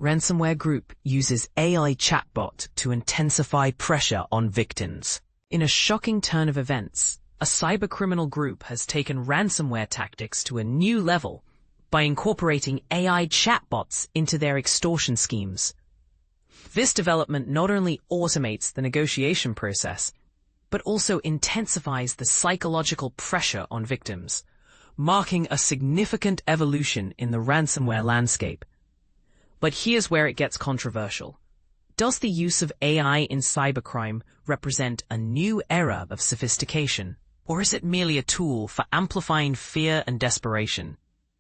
Ransomware group uses AI chatbot to intensify pressure on victims. In a shocking turn of events, a cybercriminal group has taken ransomware tactics to a new level by incorporating AI chatbots into their extortion schemes. This development not only automates the negotiation process, but also intensifies the psychological pressure on victims, marking a significant evolution in the ransomware landscape. But here's where it gets controversial. Does the use of AI in cybercrime represent a new era of sophistication, or is it merely a tool for amplifying fear and desperation?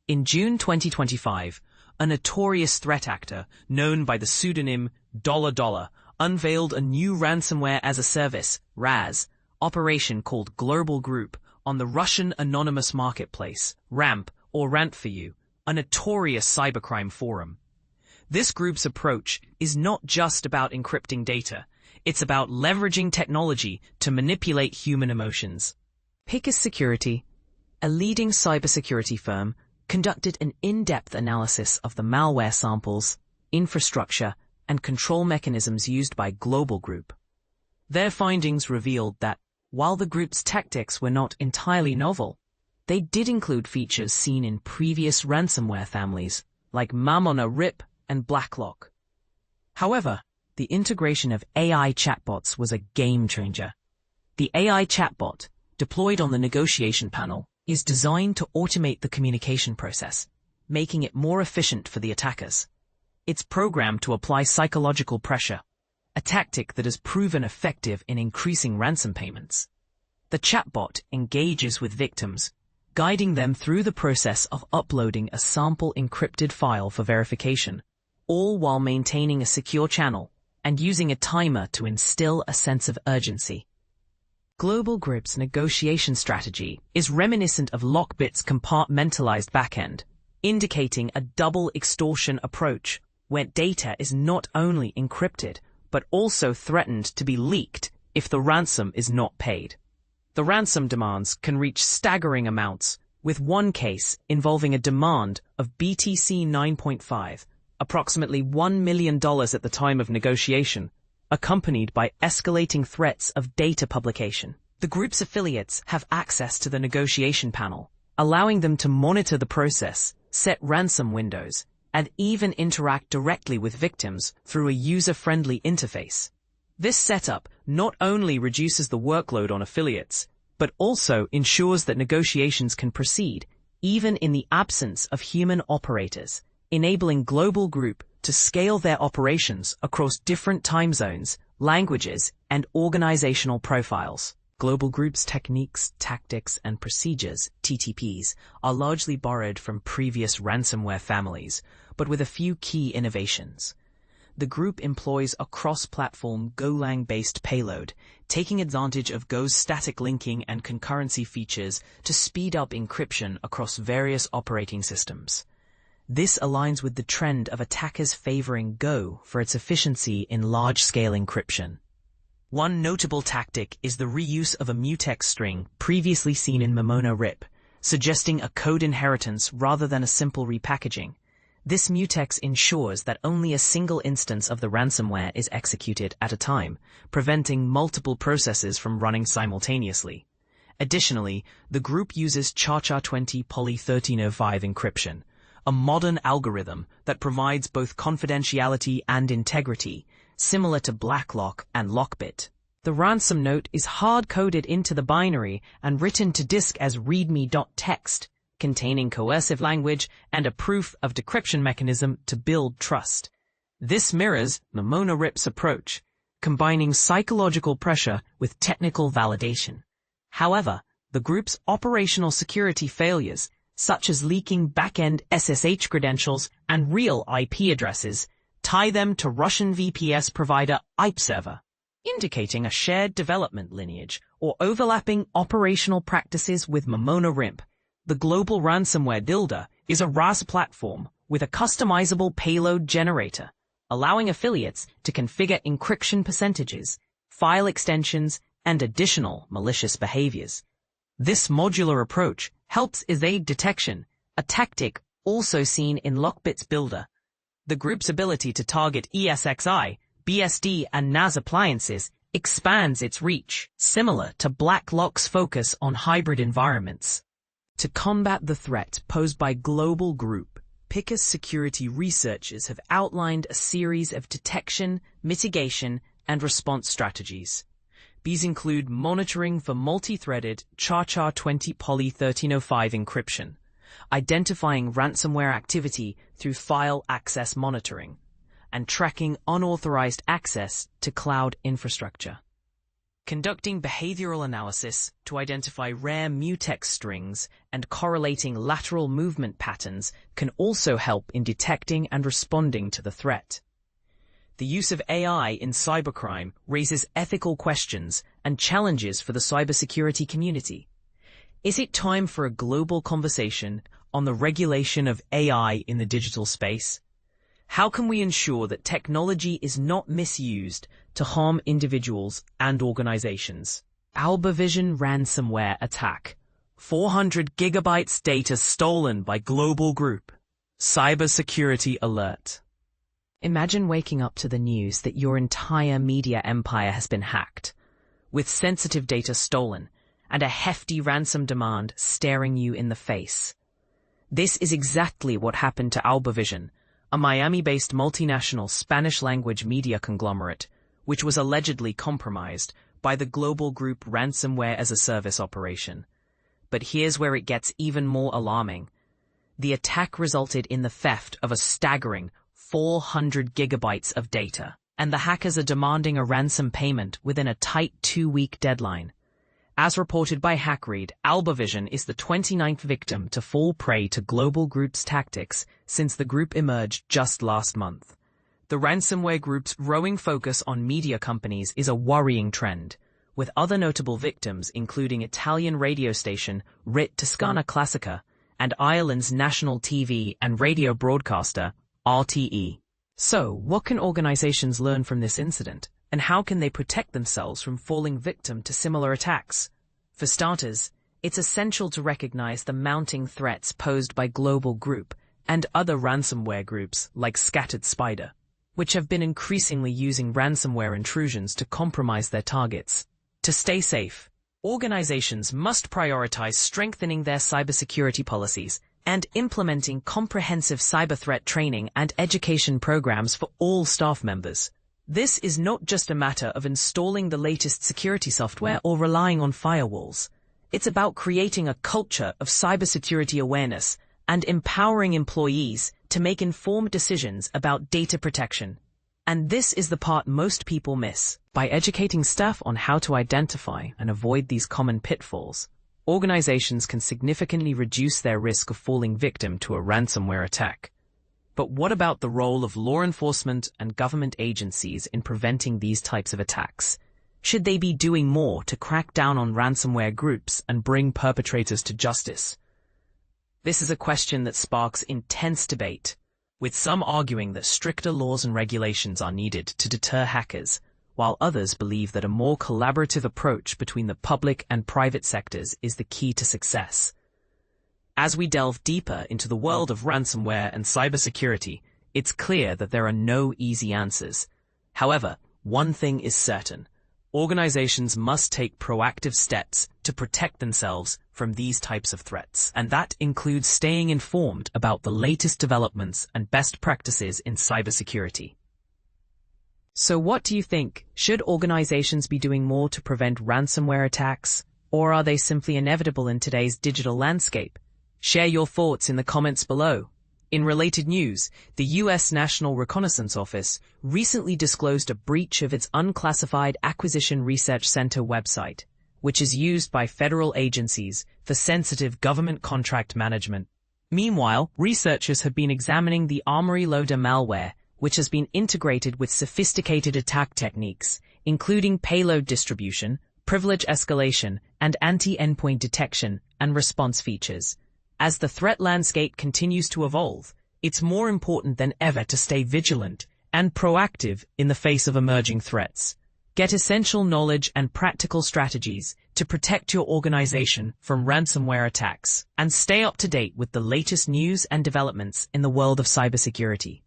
In June 2025, a notorious threat actor known by the pseudonym $, unveiled a new Ransomware-as-a-Service (RaaS) operation called Global Group on the Russian anonymous marketplace, RAMP or Rant4U, a notorious cybercrime forum. This group's approach is not just about encrypting data, it's about leveraging technology to manipulate human emotions. Security, a leading cybersecurity firm, conducted an in-depth analysis of the malware samples, infrastructure, and control mechanisms used by Global Group. Their findings revealed that, while the group's tactics were not entirely novel, they did include features seen in previous ransomware families, like Ransomware-as-a-Service and BlackLock. However, the integration of AI chatbots was a game-changer. The AI chatbot, deployed on the negotiation panel, is designed to automate the communication process, making it more efficient for the attackers. It's programmed to apply psychological pressure, a tactic that has proven effective in increasing ransom payments. The chatbot engages with victims, guiding them through the process of uploading a sample encrypted file for verification, all while maintaining a secure channel and using a timer to instill a sense of urgency. Global Group's negotiation strategy is reminiscent of Lockbit's compartmentalized backend, indicating a double extortion approach where data is not only encrypted but also threatened to be leaked if the ransom is not paid. The ransom demands can reach staggering amounts, with one case involving a demand of BTC 9.5, approximately $1 million at the time of negotiation, accompanied by escalating threats of data publication. The group's affiliates have access to the negotiation panel, allowing them to monitor the process, set ransom windows, and even interact directly with victims through a user-friendly interface. This setup not only reduces the workload on affiliates, but also ensures that negotiations can proceed, even in the absence of human operators, enabling Global Group to scale their operations across different time zones, languages, and organizational profiles. Global Group's techniques, tactics, and procedures, TTPs, are largely borrowed from previous ransomware families, but with a few key innovations. The group employs a cross-platform Golang-based payload, taking advantage of Go's static linking and concurrency features to speed up encryption across various operating systems. This aligns with the trend of attackers favoring Go for its efficiency in large-scale encryption. One notable tactic is the reuse of a mutex string previously seen in Ransomware-as-a-Service, suggesting a code inheritance rather than a simple repackaging. This mutex ensures that only a single instance of the ransomware is executed at a time, preventing multiple processes from running simultaneously. Additionally, the group uses SHA-20 Poly 1305 encryption, a modern algorithm that provides both confidentiality and integrity, similar to BlackLock and Lockbit. The ransom note is hard-coded into the binary and written to disk as readme.txt, containing coercive language and a proof of decryption mechanism to build trust. This mirrors Ransomware-as-a-Service's approach, combining psychological pressure with technical validation. However, the group's operational security failures, such as leaking back-end SSH credentials and real IP addresses, tie them to Russian VPS provider IPServer, indicating a shared development lineage or overlapping operational practices with Ransomware-as-a-Service. The global ransomware builder is a RaaS platform with a customizable payload generator, allowing affiliates to configure encryption percentages, file extensions, and additional malicious behaviors. This modular approach helps evade detection, a tactic also seen in Lockbit's builder. The group's ability to target ESXi, BSD, and NAS appliances expands its reach, similar to BlackLock's focus on hybrid environments. To combat the threat posed by Global Group, Picus security researchers have outlined a series of detection, mitigation, and response strategies. These include monitoring for multi-threaded CHA-20 poly 1305 encryption, identifying ransomware activity through file access monitoring, and tracking unauthorized access to cloud infrastructure. Conducting behavioral analysis to identify rare mutex strings and correlating lateral movement patterns can also help in detecting and responding to the threat. The use of AI in cybercrime raises ethical questions and challenges for the cybersecurity community. Is it time for a global conversation on the regulation of AI in the digital space? How can we ensure that technology is not misused to harm individuals and organizations? Albavision ransomware attack. 400 gigabytes data stolen by Global Group. Cybersecurity alert. Imagine waking up to the news that your entire media empire has been hacked, with sensitive data stolen and a hefty ransom demand staring you in the face. This is exactly what happened to Albavision, a Miami-based multinational Spanish-language media conglomerate, which was allegedly compromised by the Global Group Ransomware-as-a-Service operation. But here's where it gets even more alarming. The attack resulted in the theft of a staggering 400 gigabytes of data, and the hackers are demanding a ransom payment within a tight 2-week deadline. As reported by HackRead, Albavision is the 29th victim to fall prey to Global Group's tactics since the group emerged just last month. The ransomware group's growing focus on media companies is a worrying trend, with other notable victims including Italian radio station Rit Toscana Classica and Ireland's national TV and radio broadcaster, RTE. So, what can organizations learn from this incident, and how can they protect themselves from falling victim to similar attacks? For starters, it's essential to recognize the mounting threats posed by Global Group and other ransomware groups like Scattered Spider, which have been increasingly using ransomware intrusions to compromise their targets. To stay safe, organizations must prioritize strengthening their cybersecurity policies and implementing comprehensive cyber threat training and education programs for all staff members. This is not just a matter of installing the latest security software or relying on firewalls. It's about creating a culture of cybersecurity awareness and empowering employees to make informed decisions about data protection. And this is the part most people miss. By educating staff on how to identify and avoid these common pitfalls, organizations can significantly reduce their risk of falling victim to a ransomware attack. But what about the role of law enforcement and government agencies in preventing these types of attacks? Should they be doing more to crack down on ransomware groups and bring perpetrators to justice? This is a question that sparks intense debate, with some arguing that stricter laws and regulations are needed to deter hackers, while others believe that a more collaborative approach between the public and private sectors is the key to success. As we delve deeper into the world of ransomware and cybersecurity, it's clear that there are no easy answers. However, one thing is certain. Organizations must take proactive steps to protect themselves from these types of threats, and that includes staying informed about the latest developments and best practices in cybersecurity. So what do you think? Should organizations be doing more to prevent ransomware attacks, or are they simply inevitable in today's digital landscape? Share your thoughts in the comments below. In related news, the U.S. National Reconnaissance Office recently disclosed a breach of its unclassified Acquisition Research Center website, which is used by federal agencies for sensitive government contract management. Meanwhile, researchers have been examining the Armory Loader malware, which has been integrated with sophisticated attack techniques, including payload distribution, privilege escalation, and anti-endpoint detection and response features. As the threat landscape continues to evolve, it's more important than ever to stay vigilant and proactive in the face of emerging threats. Get essential knowledge and practical strategies to protect your organization from ransomware attacks, and stay up to date with the latest news and developments in the world of cybersecurity.